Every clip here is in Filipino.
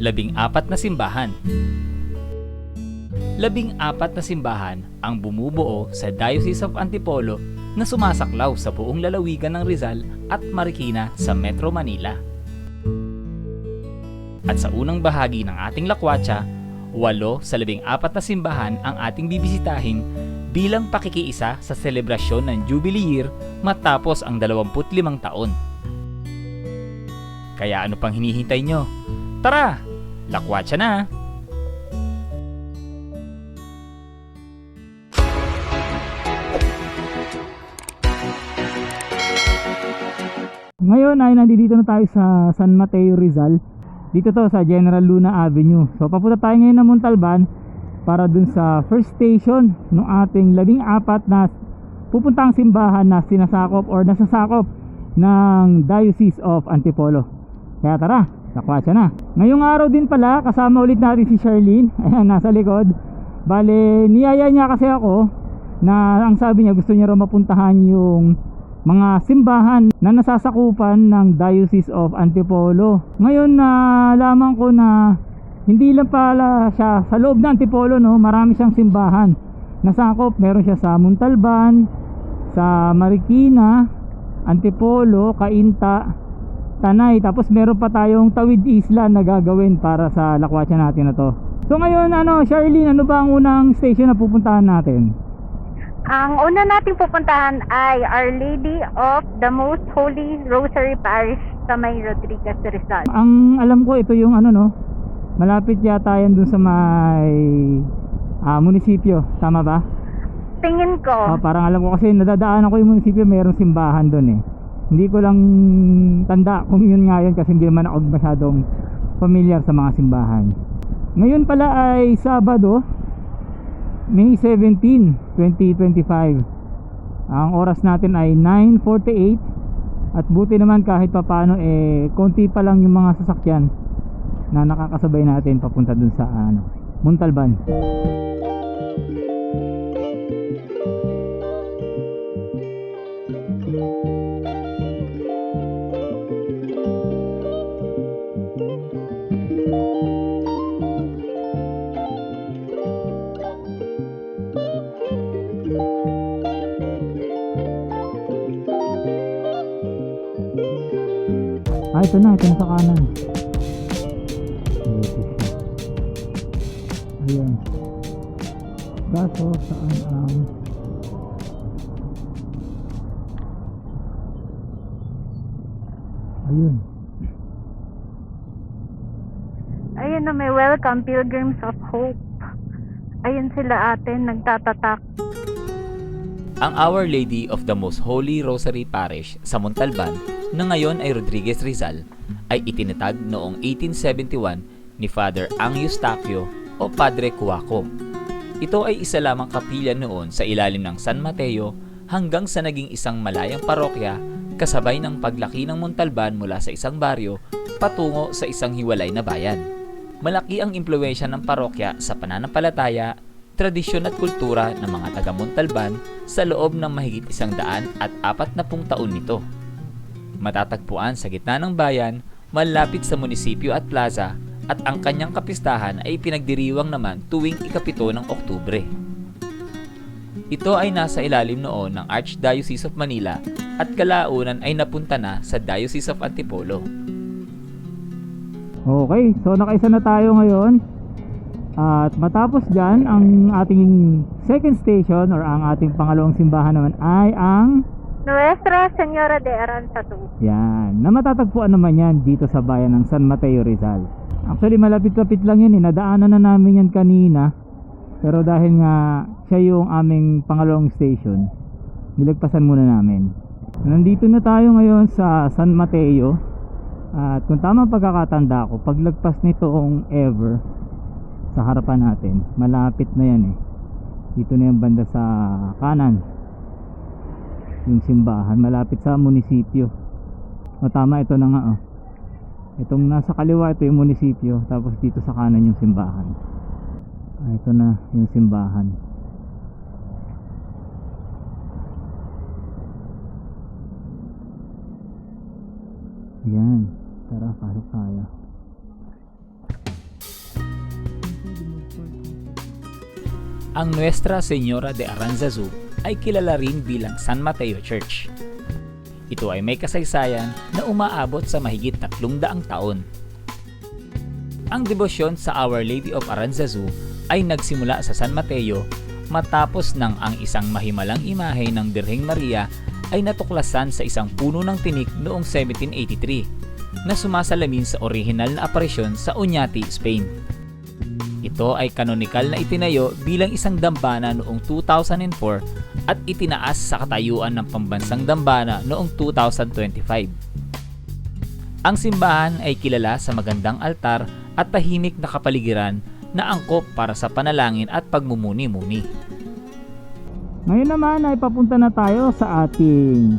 14 na simbahan. 14 na simbahan ang bumubuo sa Diocese of Antipolo na sumasaklaw sa buong lalawigan ng Rizal at Marikina sa Metro Manila. At sa unang bahagi ng ating lakwatsa, 8 sa 14 na simbahan ang ating bibisitahin bilang pakikiisa sa selebrasyon ng Jubilee Year matapos ang 25 taon. Kaya ano pang hinihintay nyo? Tara! Lakwatsa na! Ngayon ay nandito na tayo sa San Mateo, Rizal. Dito to sa General Luna Avenue. So papunta tayo ngayon ng Montalban para dun sa first station ng ating 14 na pupuntang simbahan na sinasakop or nasasakop ng Diocese of Antipolo. Kaya tara, lakwatsa na. Ngayong araw din pala kasama ulit natin si Charlene. Ayan, nasa likod. Bale, niyaya niya kasi ako na ang sabi niya gusto niya raw mapuntahan yung mga simbahan na nasasakupan ng Diocese of Antipolo. Ngayon na lamang ko na hindi lang pala siya sa loob ng Antipolo, no? Marami siyang simbahan nasakop. Meron siya sa Montalban, sa Marikina, Antipolo, Cainta, Tanay. Tapos meron pa tayong Tawid Isla na gagawin para sa lakwatsa natin na to. So ngayon Charlene, ano ba ang unang station na pupuntahan natin? Ang una nating pupuntahan ay Our Lady of the Most Holy Rosary Parish sa may Rodriguez, Rizal. Ang alam ko ito yung malapit yata yan dun sa may munisipyo, tama ba? Tingin ko. Parang alam ko kasi nadadaan ako yung munisipyo, mayroong simbahan dun eh. Hindi ko lang tanda kung yun nga yun kasi hindi naman ako masyadong familiar sa mga simbahan. Ngayon pala ay Sabado, May 17, 2025. Ang oras natin ay 9:48 at buti naman kahit papano konti pa lang yung mga sasakyan na nakakasabay natin papunta dun sa Montalban. Ito na sa kanan. Ayan. Kaso saan ang ayun. Ayun na, may Welcome Pilgrims of Hope. Ayun sila atin, nagtatatak. Ang Our Lady of the Most Holy Rosary Parish sa Montalban na ngayon ay Rodriguez, Rizal ay itinatag noong 1871 ni Father Ang Eustaquio o Padre Cuaco. Ito ay isa lamang kapilya noon sa ilalim ng San Mateo hanggang sa naging isang malayang parokya kasabay ng paglaki ng Montalban mula sa isang baryo patungo sa isang hiwalay na bayan. Malaki ang impluwensya ng parokya sa pananampalataya, tradisyon at kultura ng mga taga Montalban sa loob ng mahigit 140 taon nito. Matatagpuan sa gitna ng bayan, malapit sa munisipyo at plaza, at ang kanyang kapistahan ay pinagdiriwang naman tuwing ika-7 ng Oktubre. Ito ay nasa ilalim noon ng Archdiocese of Manila at kalaunan ay napunta na sa Diocese of Antipolo. Okay, so nakaisa na tayo ngayon. At matapos dyan, ang ating second station or ang ating pangalawang simbahan naman ay ang Nuestra Señora de Aranzatu. yan, na matatagpuan naman yan dito sa bayan ng San Mateo, Rizal. Actually malapit-lapit lang yun, nadaanan na namin yan kanina. Pero dahil nga siya yung aming pangalawang station, nilagpasan muna namin. Nandito na tayo ngayon sa San Mateo. At kung tama pagkakatanda ko, paglagpas nitong Ever sa harapan natin, malapit na yan eh. Dito na yung banda sa kanan, yung simbahan, malapit sa munisipyo. O tama, ito na nga oh. Itong nasa kaliwa, ito yung munisipyo, tapos dito sa kanan yung simbahan. Ito na yung simbahan. Yan, tara, pasok tayo. Ang Nuestra Señora de Aranzazu ay kilala rin bilang San Mateo Church. Ito ay may kasaysayan na umaabot sa mahigit 300 taon. Ang debosyon sa Our Lady of Aranzazu ay nagsimula sa San Mateo matapos nang ang isang mahimalang imahe ng Birheng Maria ay natuklasan sa isang puno ng tinik noong 1783 na sumasalamin sa orihinal na aparisyon sa Oñati, Spain. Ito ay kanonikal na itinayo bilang isang dambana noong 2004 at itinaas sa katayuan ng pambansang dambana noong 2025. Ang simbahan ay kilala sa magandang altar at tahimik na kapaligiran na angkop para sa panalangin at pagmumuni-muni. Ngayon naman ay papunta na tayo sa ating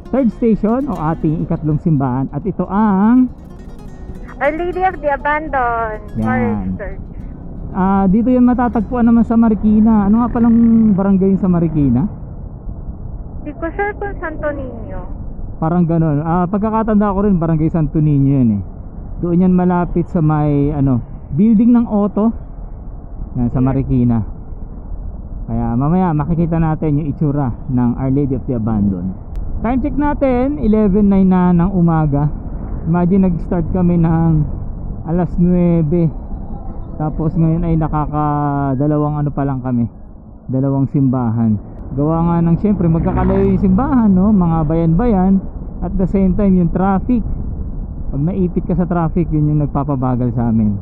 third station o ating ikatlong simbahan at ito ang Our Lady of the Abandon, Yan. Parish Church. dito yan matatagpuan naman sa Marikina. Ano nga palang barangay sa Marikina? Di ko sure kung Santo Niño. Parang ganun. Pagkakatanda ko rin barangay Santo Niño yan eh. Doon yan malapit sa may building ng auto. Yan sa Marikina. Kaya mamaya makikita natin yung itsura ng Our Lady of the Abandon. Time check natin 11:09 na ng umaga. Imagine nag-start kami ng alas 9. Tapos ngayon ay nakakadalawang pa lang kami. Dalawang simbahan. Gawa nga ng syempre magkakalayo yung simbahan, no? Mga bayan-bayan. At the same time yung traffic. Pag naipit ka sa traffic, yun yung nagpapabagal sa amin.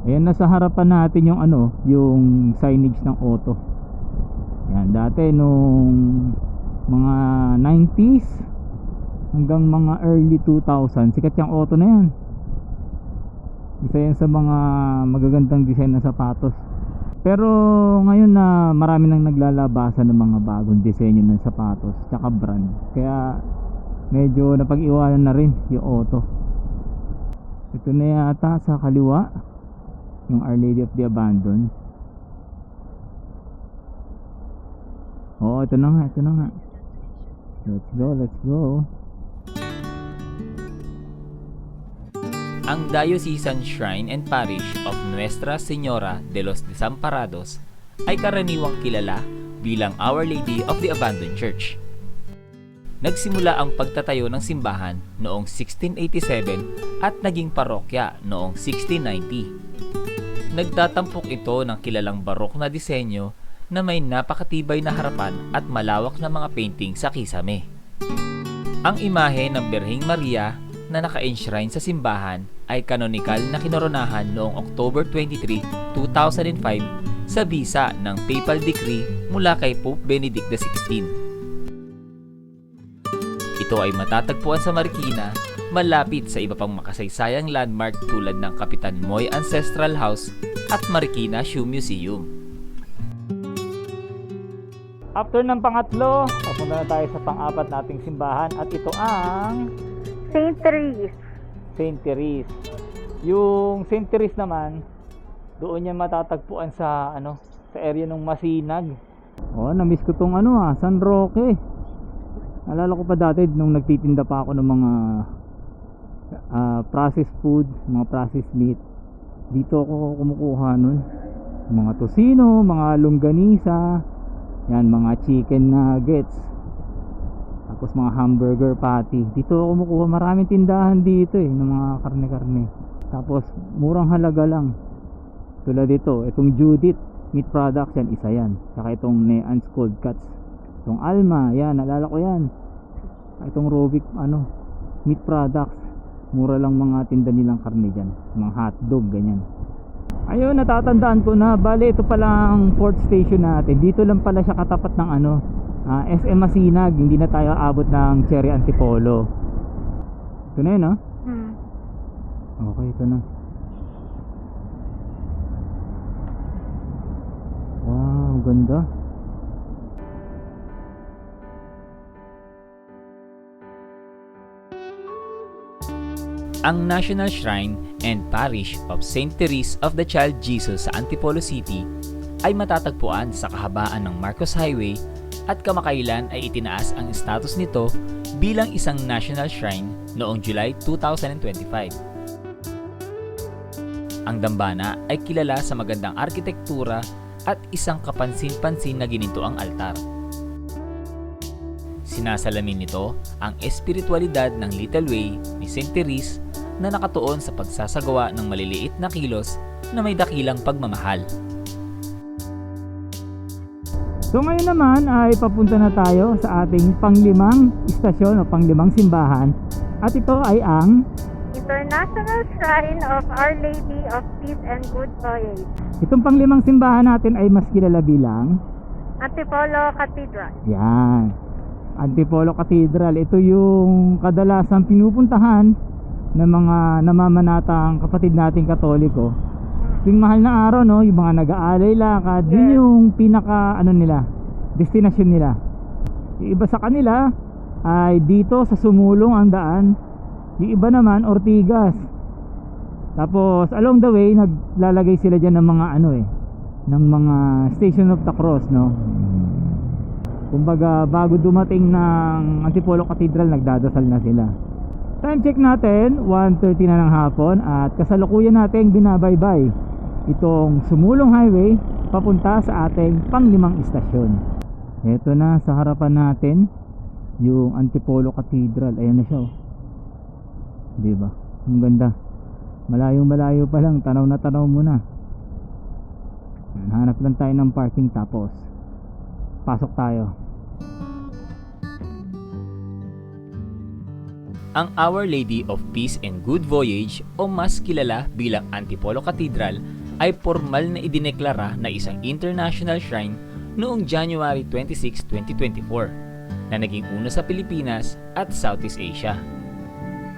Ayan, nasa harapan natin yung yung signage ng auto. Yan, dati nung mga 90s hanggang mga early 2000, sikat yung auto na yan. Isa yan sa mga magagandang design na sapatos. Pero ngayon na marami nang naglalabasan ng mga bagong disenyo ng sapatos tsaka brand, kaya medyo napag-iwanan na rin yung auto. Ito na yata sa kaliwa yung Our Lady of the Abandon. Ito na nga. Let's go. Ang Diocesan Shrine and Parish of Nuestra Señora de los Desamparados ay karaniwang kilala bilang Our Lady of the Abandoned Church. Nagsimula ang pagtatayo ng simbahan noong 1687 at naging parokya noong 1690. Nagtatampok ito ng kilalang barok na disenyo na may napakatibay na harapan at malawak na mga painting sa kisame. Ang imahe ng Birheng Maria na naka-enshrine sa simbahan ay kanonikal na kinoronahan noong October 23, 2005 sa bisa ng papal decree mula kay Pope Benedict XVI. Ito ay matatagpuan sa Marikina, malapit sa iba pang makasaysayang landmark tulad ng Kapitan Moy Ancestral House at Marikina Shoe Museum. After ng pangatlo, papunta na tayo sa pang-apat nating simbahan at ito ang St. Therese. St. Therese. Yung St. Therese naman, doon yan matatagpuan sa sa area ng Masinag. Na-miss ko tong San Roque. Naalala ko pa dati nung nagtitinda pa ako ng mga processed food, mga processed meat. Dito ako kumukuha nun. Mga tosino, mga longganisa, yan, mga chicken nuggets. Tapos mga hamburger patty. Dito ako kumukuha, maraming tindahan dito ng mga karne-karne. Tapos murang halaga lang. Tulad dito, itong Judith Meat Products yan, isa yan. Saka itong Nean's Cold Cuts. Itong Alma, yan, naalala ko yan. Itong Robic Meat Products. Mura lang mga tinda nilang karne dyan. Mga hotdog, ganyan. Ayun, natatandaan ko na. Bale, ito palang fourth station natin. Dito lang pala siya katapat ng SM Masinag. Hindi na tayo abot ng Cherry Antipolo. Ito na yun, Okay, ito na. Wow, ganda. Ang National Shrine and Parish of St. Therese of the Child Jesus sa Antipolo City ay matatagpuan sa kahabaan ng Marcos Highway at kamakailan ay itinaas ang status nito bilang isang national shrine noong July 2025. Ang dambana ay kilala sa magandang arkitektura at isang kapansin-pansin na ginintoang altar. Sinasalamin nito ang espiritualidad ng Little Way ni St. Therese na nakatuon sa pagsasagawa ng maliliit na kilos na may dakilang pagmamahal. So ngayon naman ay papunta na tayo sa ating panglimang istasyon o panglimang simbahan, at ito ay ang International Shrine of Our Lady of Peace and Good Voyage, itong panglimang simbahan natin ay mas kilala bilang Antipolo Cathedral. yan, Antipolo Cathedral. Ito yung kadalasan pinupuntahan ng mga namamanatang kapatid nating Katoliko tuwing mahal na araw, no? Yung mga nag-aalay lakad, yun Yes. yung pinaka nila, destinasyon nila. Yung iba sa kanila ay dito sa Sumulong ang daan, yung iba naman Ortigas. Tapos along the way naglalagay sila diyan ng mga ng mga Station of the Cross, no? Kumbaga bago dumating ng Antipolo Cathedral, nagdadasal na sila. Time check natin, 1:30 na ng hapon, at kasalukuyan natin binabaybay itong Sumulong Highway papunta sa ating panglimang istasyon. Ito na sa harapan natin yung Antipolo Cathedral. Ayan na siya, oh. Diba? Ang ganda. Malayong malayo pa lang, tanaw na tanaw mo na. Hanap lang tayo ng parking, tapos pasok tayo. Ang Our Lady of Peace and Good Voyage o mas kilala bilang Antipolo Cathedral ay formal na idineklara na isang international shrine noong January 26, 2024 na naging una sa Pilipinas at Southeast Asia.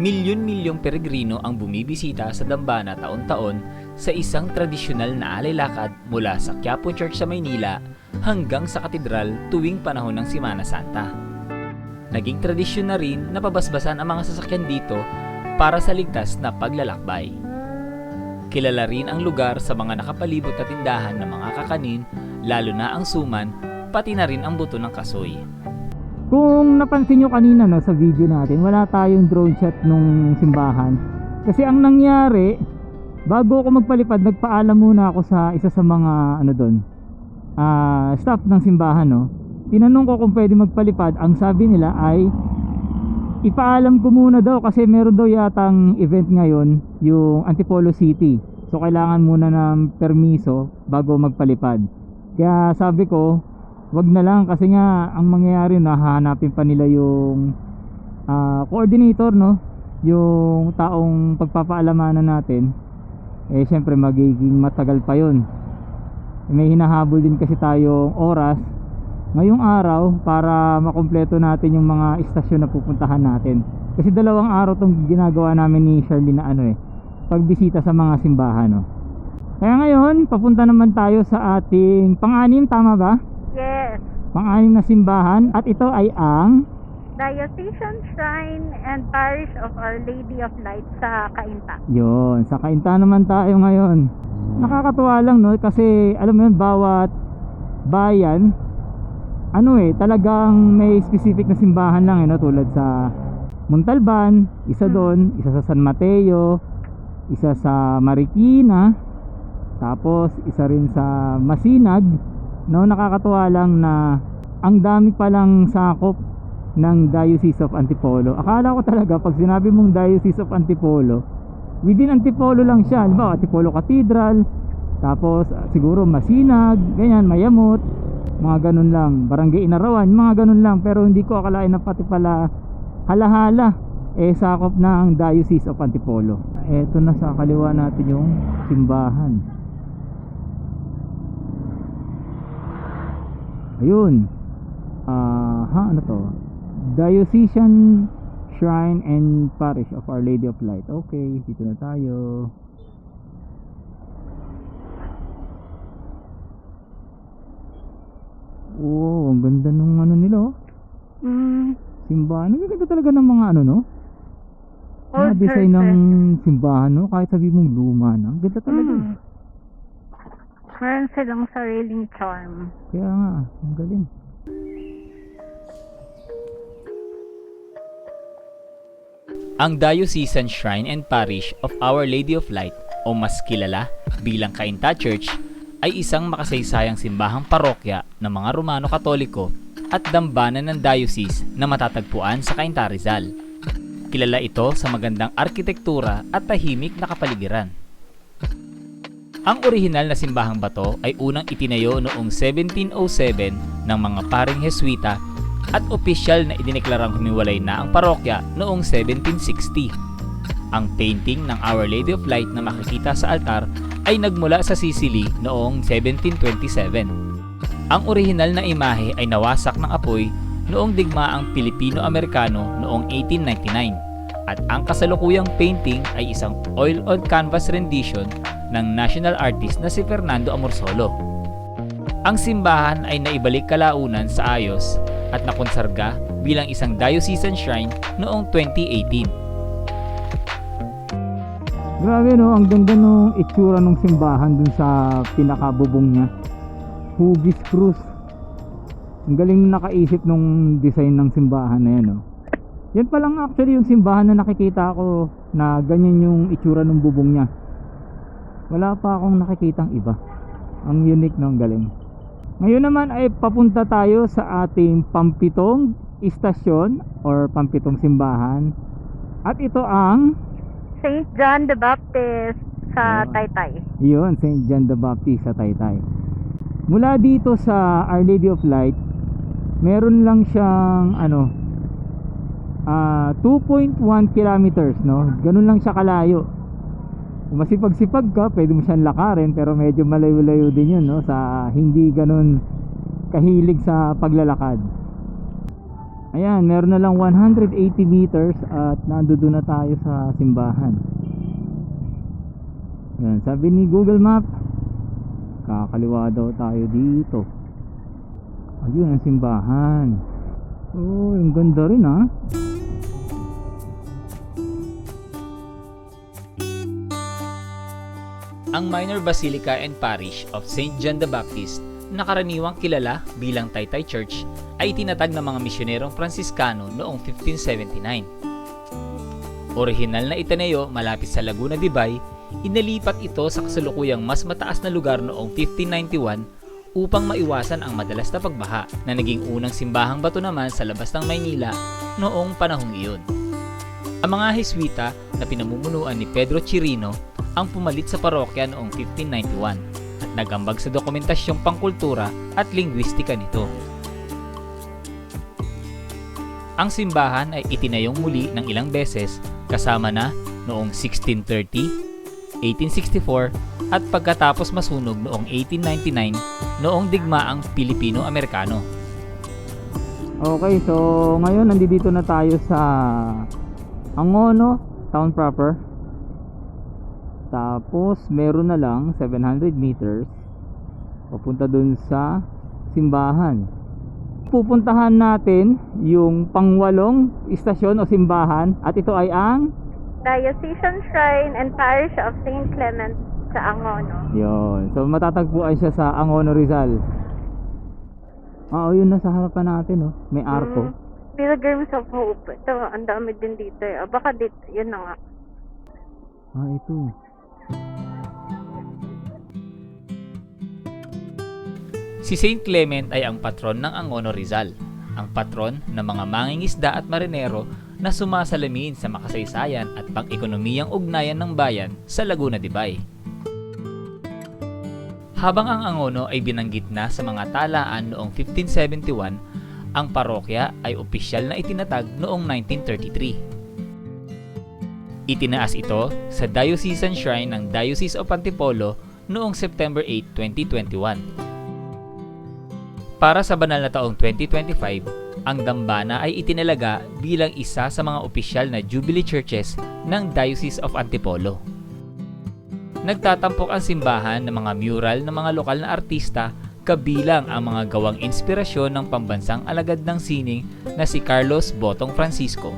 Milyon-milyong peregrino ang bumibisita sa dambana taon-taon sa isang tradisyonal na alaylakad mula sa Quiapo Church sa Maynila hanggang sa katedral tuwing panahon ng Semana Santa. Naging tradisyon na rin na pabasbasan ang mga sasakyan dito para sa ligtas na paglalakbay. Kilala rin ang lugar sa mga nakapalibot na tindahan ng mga kakanin, lalo na ang suman, pati na rin ang buto ng kasoy. Kung napansin nyo kanina, no, sa video natin, wala tayong drone shot nung simbahan. Kasi ang nangyari, bago ako magpalipad, nagpaalam muna ako sa isa sa mga staff ng simbahan, no. Tinanong ko kung pwede magpalipad. Ang sabi nila ay ipaalam ko muna daw kasi meron daw yatang event ngayon, yung Antipolo City. So kailangan muna ng permiso bago magpalipad. Kaya sabi ko, wag na lang, kasi nga ang mangyayari, hahanapin pa nila yung coordinator, no? Yung taong pagpapaalamanan natin. Eh syempre magiging matagal pa yun. May hinahabol din kasi tayong oras ngayong araw para makumpleto natin yung mga istasyon na pupuntahan natin. Kasi 2 araw tong ginagawa namin ni Charlene na pagbisita sa mga simbahan, no? Kaya ngayon, papunta naman tayo sa ating pang-anim, tama ba? Yes. Pang-anim na simbahan, at ito ay ang Diocesan Shrine and Parish of Our Lady of Light sa Cainta. yun, sa Cainta naman tayo ngayon. Nakakatuwa lang, no? Kasi alam mo yun, bawat bayan talagang may specific na simbahan lang, no? Tulad sa Montalban, isa doon, isa sa San Mateo, isa sa Marikina, tapos isa rin sa Masinag, no? Nakakatuwa lang na ang dami palang sakop ng Diocese of Antipolo. Akala ko talaga pag sinabi mong Diocese of Antipolo, within Antipolo lang siya. Halimbawa, Antipolo Cathedral, tapos siguro Masinag, ganyan, Mayamot, mga ganun lang, Barangay Inarawan, mga ganun lang. Pero hindi ko akalain na pati pala halahala sakop na ang Diocese of Antipolo. Eto na sa kaliwa natin yung simbahan. Ayun. Ano to? Diocesan Shrine and Parish of Our Lady of Light. Okay, dito na tayo. Oh, ang ganda nung nila, oh. Simbahan. Ang ganda talaga ng mga no? Mga Old design ng churches. simbahan, no? Kahit sabi mong luma na. Ang ganda talaga. Meron silang sariling charm. Kaya nga, ang galing. Ang Diocesan Shrine and Parish of Our Lady of Light o mas kilala bilang Cainta Church, ay isang makasaysayang simbahang parokya ng mga Romano Katoliko at dambana ng diocese na matatagpuan sa Cainta, Rizal. Kilala ito sa magandang arkitektura at tahimik na kapaligiran. Ang orihinal na simbahang bato ay unang itinayo noong 1707 ng mga paring Jesuita at opisyal na idineklarang humiwalay na ang parokya noong 1760. Ang painting ng Our Lady of Light na makikita sa altar ay nagmula sa Sicily noong 1727. Ang orihinal na imahe ay nawasak ng apoy noong digmaang Pilipino-Amerikano noong 1899 at ang kasalukuyang painting ay isang oil-on-canvas rendition ng national artist na si Fernando Amorsolo. Ang simbahan ay naibalik kalaunan sa ayos at nakonsarga bilang isang diocesan shrine noong 2018. Grabe no, ang ganda nung itsura ng simbahan dun sa pinakabubong niya. Hugis Cruz. Ang galing nakaisip nung design ng simbahan na yan no. Yan pa lang actually yung simbahan na nakikita ko na ganyan yung itsura ng bubong niya. Wala pa akong nakikitang iba. Ang unique ng galing. Ngayon naman ay papunta tayo sa ating pampitong istasyon or pampitong simbahan. At ito ang St. John the Baptist sa Taytay. Yun, St. John the Baptist sa Taytay. Mula dito sa Our Lady of Light, meron lang siyang 2.1 kilometers, no? Ganun lang siya kalayo. Kung masipag-sipag ka, pwede mo siyang lakarin, pero medyo malayo-layo din yun, no? Sa hindi ganun kahilig sa paglalakad. Ayan, meron na lang 180 meters at nandoon na tayo sa simbahan. Ayan, sabi ni Google Map, kakaliwa daw tayo dito. Ayun ang simbahan. Oh, yung ganda rin ah. Ang Minor Basilica and Parish of St. John the Baptist, na karaniwang kilala bilang Taytay Church, ay itinatag ng mga misyonerong Fransiskano noong 1579. Orihinal na itinayo malapit sa Laguna de Bay, inalipat ito sa kasalukuyang mas mataas na lugar noong 1591 upang maiwasan ang madalas na pagbaha, na naging unang simbahang bato naman sa labas ng Maynila noong panahong iyon. Ang mga Jesuita na pinamumunuan ni Pedro Chirino ang pumalit sa parokya noong 1591 at nagambag sa dokumentasyong pangkultura at lingwistika nito. Ang simbahan ay itinayong muli ng ilang beses, kasama na noong 1630, 1864 at pagkatapos masunog noong 1899 noong digmaang Pilipino-Amerikano. Okay, so ngayon nandito na tayo sa Angono town proper. Tapos meron na lang 700 meters papunta dun sa simbahan. Pupuntahan natin yung pangwalong istasyon o simbahan at ito ay ang Diocesan Shrine and Parish of St. Clement sa Angono. Yun. So matatagpuan siya sa Angono, Rizal. Yun nasa harapan natin, oh. May arko. Pilgrims of Hope. Ito, ang dami din dito. Baka dito, yun na nga. Ito. Si St. Clement ay ang patron ng Angono, Rizal, ang patron ng mga mangingisda at marinero na sumasalamin sa makasaysayan at pang-ekonomiyang ugnayan ng bayan sa Laguna de Bay. Habang ang Angono ay binanggit na sa mga talaan noong 1571, ang parokya ay opisyal na itinatag noong 1933. Itinaas ito sa Diocesan Shrine ng Diocese of Antipolo noong September 8, 2021. Para sa banal na taong 2025, ang dambana ay itinalaga bilang isa sa mga opisyal na Jubilee Churches ng Diocese of Antipolo. Nagtatampok ang simbahan ng mga mural ng mga lokal na artista, kabilang ang mga gawang inspirasyon ng pambansang alagad ng sining na si Carlos Botong Francisco.